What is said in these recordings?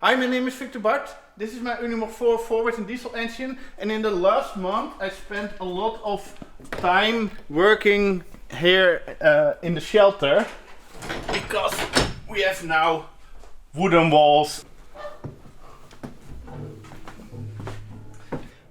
Hi, my name is Victor Bart. This is my Unimog 4 forward and diesel engine, and in the last month I spent a lot of time working here in the shelter because we have now wooden walls.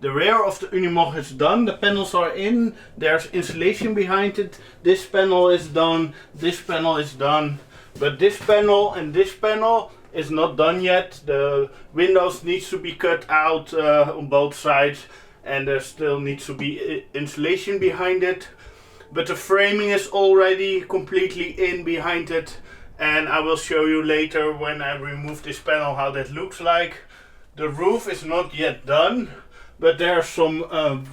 The rear of the Unimog is done, the panels are in, there's insulation behind it, this panel is done, this panel is done, but this panel and this panel is not done yet. The windows needs to be cut out on both sides, and there still needs to be insulation behind it. But the framing is already completely in behind it, and I will show you later when I remove this panel how that looks like. The roof is not yet done, but there's some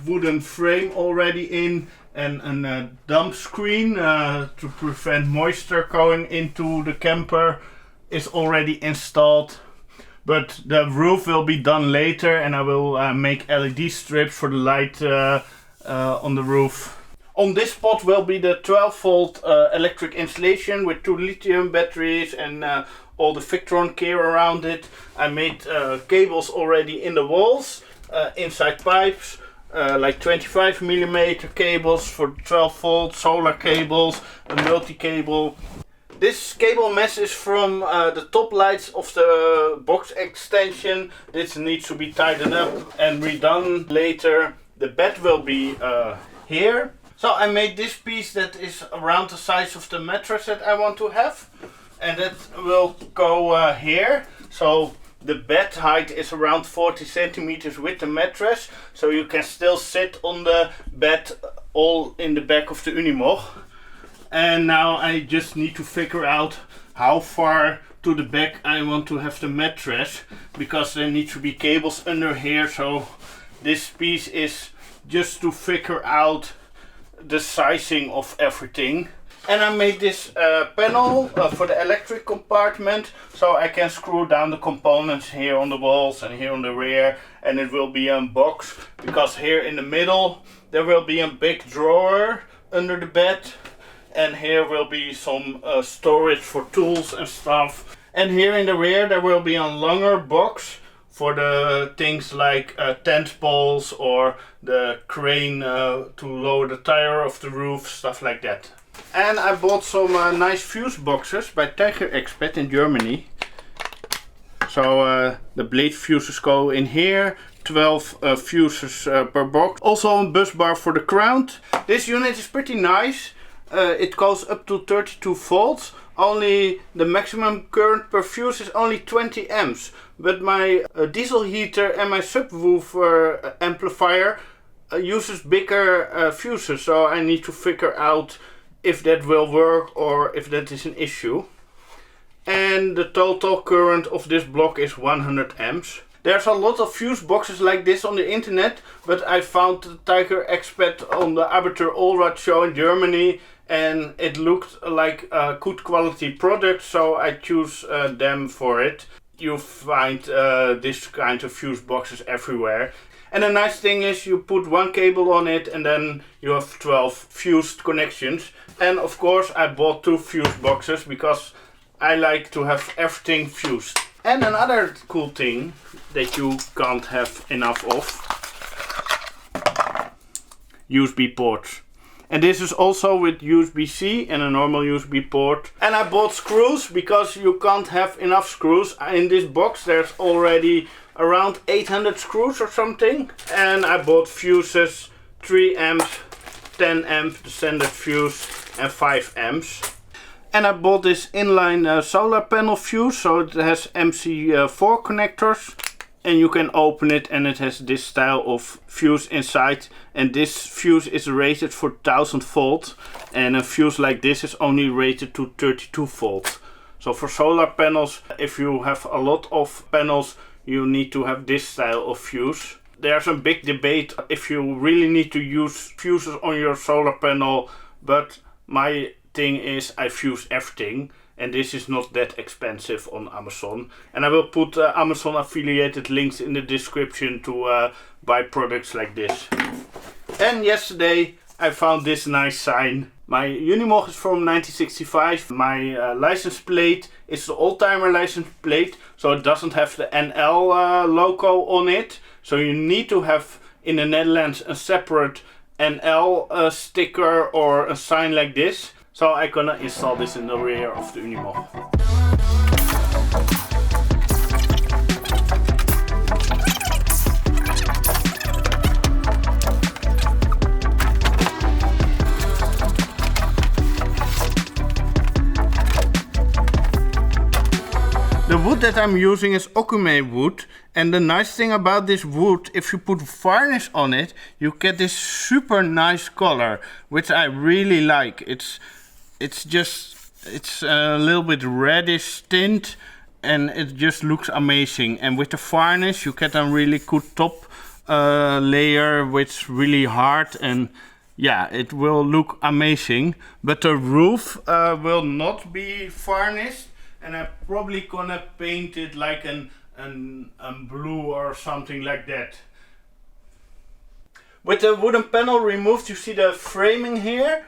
wooden frame already in, and a dump screen to prevent moisture going into the camper is already installed, but the roof will be done later, and I will make LED strips for the light on the roof. On this spot will be the 12-volt electric installation with 2 lithium batteries and all the Victron gear around it. I made cables already in the walls, inside pipes, like 25mm cables for 12-volt, solar cables, a multi-cable. This cable mesh is from the top lights of the box extension. This needs to be tightened up and redone later. The bed will be here. So I made this piece that is around the size of the mattress that I want to have. And that will go here. So the bed height is around 40 centimeters with the mattress. So you can still sit on the bed all in the back of the Unimog. And now I just need to figure out how far to the back I want to have the mattress, because there need to be cables under here. So this piece is just to figure out the sizing of everything. And I made this panel for the electric compartment, so I can screw down the components here on the walls and here on the rear, and it will be a box, because here in the middle there will be a big drawer under the bed. And here will be some storage for tools and stuff. And here in the rear there will be a longer box for the things like tent poles or the crane to lower the tire off the roof, stuff like that. And I bought some nice fuse boxes by Tiger Expert in Germany. So the blade fuses go in here. 12 fuses per box. Also a bus bar for the crown. This unit is pretty nice. It goes up to 32 volts. Only the maximum current per fuse is only 20 amps. But my diesel heater and my subwoofer amplifier uses bigger fuses. So I need to figure out if that will work or if that is an issue. And the total current of this block is 100 amps. There's a lot of fuse boxes like this on the internet, but I found the Tiger Expert on the Arbiter Allrad show in Germany, and it looked like a good quality product, so I choose them for it. You find this kind of fuse boxes everywhere. And the nice thing is you put one cable on it and then you have 12 fused connections. And of course I bought 2 fuse boxes because I like to have everything fused. And another cool thing that you can't have enough of: USB ports. And this is also with USB-C and a normal USB port. And I bought screws because you can't have enough screws. In this box there's already around 800 screws or something. And I bought fuses, 3 amps, 10 amps, the standard fuse, and 5 amps. And I bought this inline solar panel fuse, so it has MC4 connectors. And you can open it and it has this style of fuse inside. And this fuse is rated for 1000 volt. And a fuse like this is only rated to 32 volt. So for solar panels, if you have a lot of panels, you need to have this style of fuse. There's a big debate if you really need to use fuses on your solar panel. But my thing is I fuse everything. And this is not that expensive on Amazon. And I will put Amazon affiliated links in the description to buy products like this. And yesterday I found this nice sign. My Unimog is from 1965. My license plate is the old-timer license plate, so it doesn't have the NL logo on it. So you need to have in the Netherlands a separate NL sticker or a sign like this. So I'm gonna install this in the rear of the Unimog. The wood that I'm using is Okoume wood, and the nice thing about this wood, if you put varnish on it, you get this super nice color, which I really like. It's a little bit reddish tint, and it just looks amazing. And with the varnish, you get a really good top layer, which is really hard, and yeah, it will look amazing. But the roof will not be varnished. And I'm probably gonna paint it like a blue or something like that. With the wooden panel removed, you see the framing here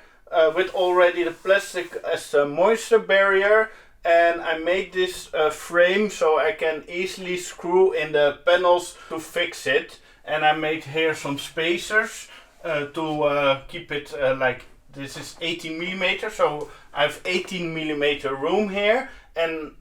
with already the plastic as a moisture barrier. And I made this frame so I can easily screw in the panels to fix it. And I made here some spacers to keep it like this is 18 millimeter, so I have 18 millimeter room here. And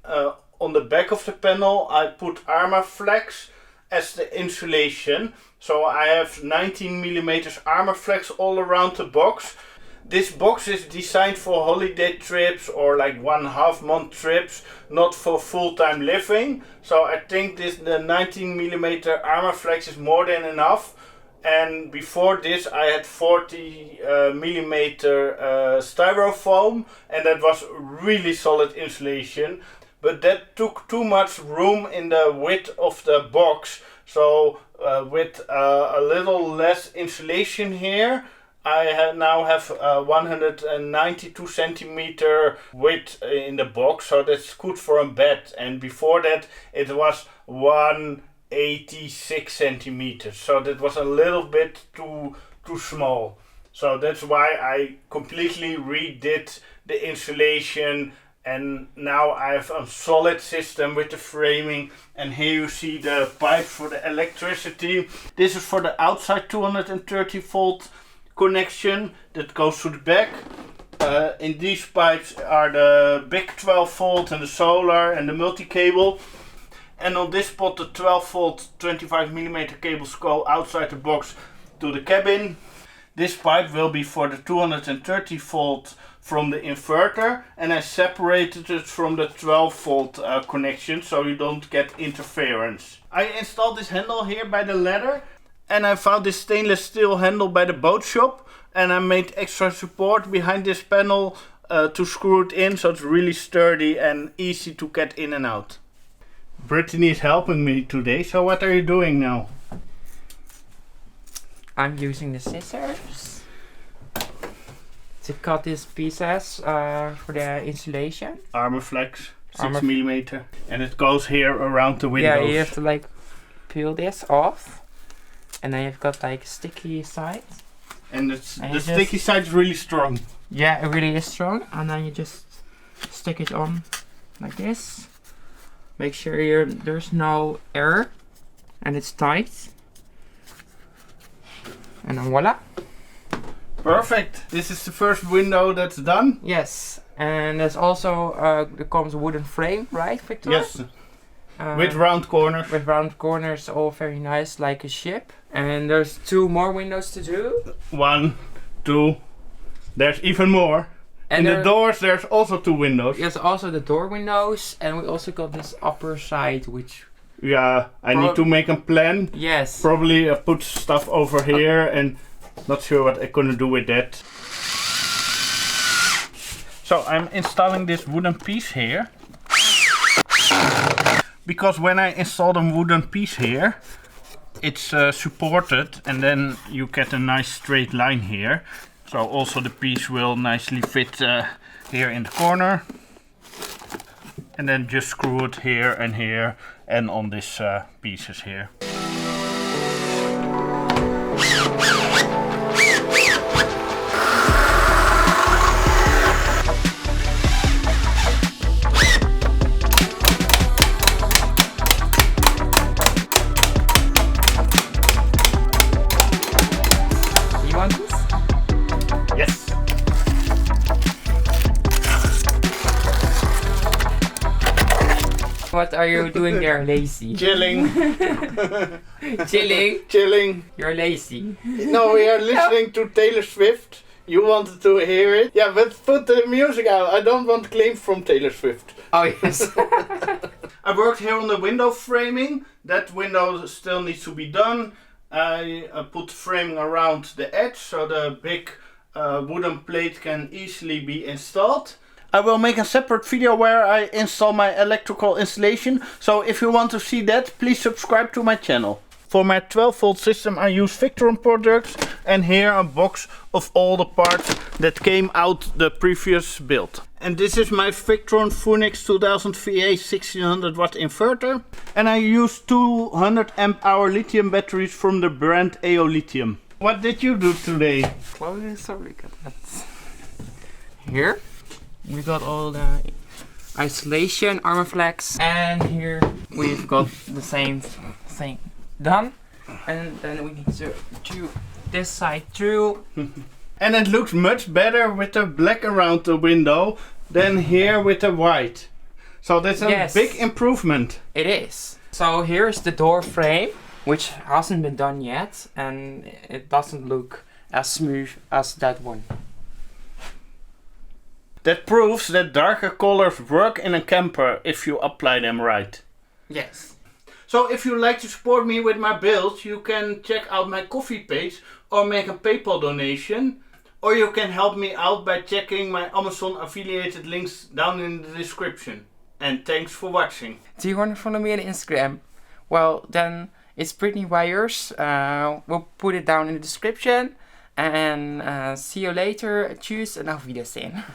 on the back of the panel I put armor flex as the insulation. So I have 19 millimeters armor flex all around the box. This box is designed for holiday trips or like 1.5 month trips, not for full-time living. So I think the 19 millimeter armor flex is more than enough. And before this I had 40 millimeter styrofoam, and that was really solid insulation, but that took too much room in the width of the box. So with a little less insulation here, I now have 192 centimeter width in the box, so that's good for a bed. And before that it was 186 centimeters, so that was a little bit too small. So that's why I completely redid the insulation, and now I have a solid system with the framing. And here you see the pipe for the electricity. This is for the outside 230 volt connection that goes to the back. In these pipes are the big 12 volt and the solar and the multi-cable. And on this spot the 12 volt 25 millimeter cables go outside the box to the cabin. This pipe will be for the 230 volt from the inverter, and I separated it from the 12 volt connection so you don't get interference. I installed this handle here by the ladder, and I found this stainless steel handle by the boat shop, and I made extra support behind this panel to screw it in, so it's really sturdy and easy to get in and out. Brittany is helping me today, so what are you doing now? I'm using the scissors to cut these pieces for the insulation. Armor flex, 6 millimeter, and it goes here around the windows. Yeah, you have to like peel this off, and then you've got like sticky side. And the sticky side is really strong. Yeah, it really is strong, and then you just stick it on like this. Make sure there's no air and it's tight. And then voila. Perfect. This is the first window that's done. Yes, and there's also there comes a wooden frame, right, Victor? Yes. With round corners. With round corners, all very nice, like a ship. And there's 2 more windows to do. 1, 2. There's even more. And in the doors there's also 2 windows. There's also the door windows, and we also got this upper side, which... Yeah, I need to make a plan. Yes. Probably put stuff over here, and not sure what I'm gonna do with that. So I'm installing this wooden piece here. Because when I install the wooden piece here, it's supported, and then you get a nice straight line here. So also the piece will nicely fit here in the corner. And then just screw it here and on these pieces here. What are you doing there, lazy? Chilling. Chilling? Chilling. You're lazy. No, we are listening to Taylor Swift. You wanted to hear it? Yeah, but put the music out. I don't want claims from Taylor Swift. Oh, yes. I worked here on the window framing. That window still needs to be done. I put framing around the edge so the big wooden plate can easily be installed. I will make a separate video where I install my electrical installation. So if you want to see that, please subscribe to my channel. For my 12-volt system I use Victron products, and here a box of all the parts that came out the previous build. And this is my Victron Phoenix 2000 VA 1600 watt inverter, and I use 200 amp hour lithium batteries from the brand Aiyo lithium. What did you do today? Well, sorry, got that. Here we got all the isolation armor flags, and here we've got the same thing done, and then we need to do this side too. And it looks much better with the black around the window than here with the white. So that's a big improvement. It is. So here's the door frame, which hasn't been done yet, and it doesn't look as smooth as that one. That proves that darker colors work in a camper if you apply them right. Yes. So if you like to support me with my builds, you can check out my Ko-fi page or make a PayPal donation. Or you can help me out by checking my Amazon affiliated links down in the description. And thanks for watching. Do you want to follow me on Instagram? Well, then it's Britney Wires. We'll put it down in the description. And see you later. Tschüss en auf Wiedersehen.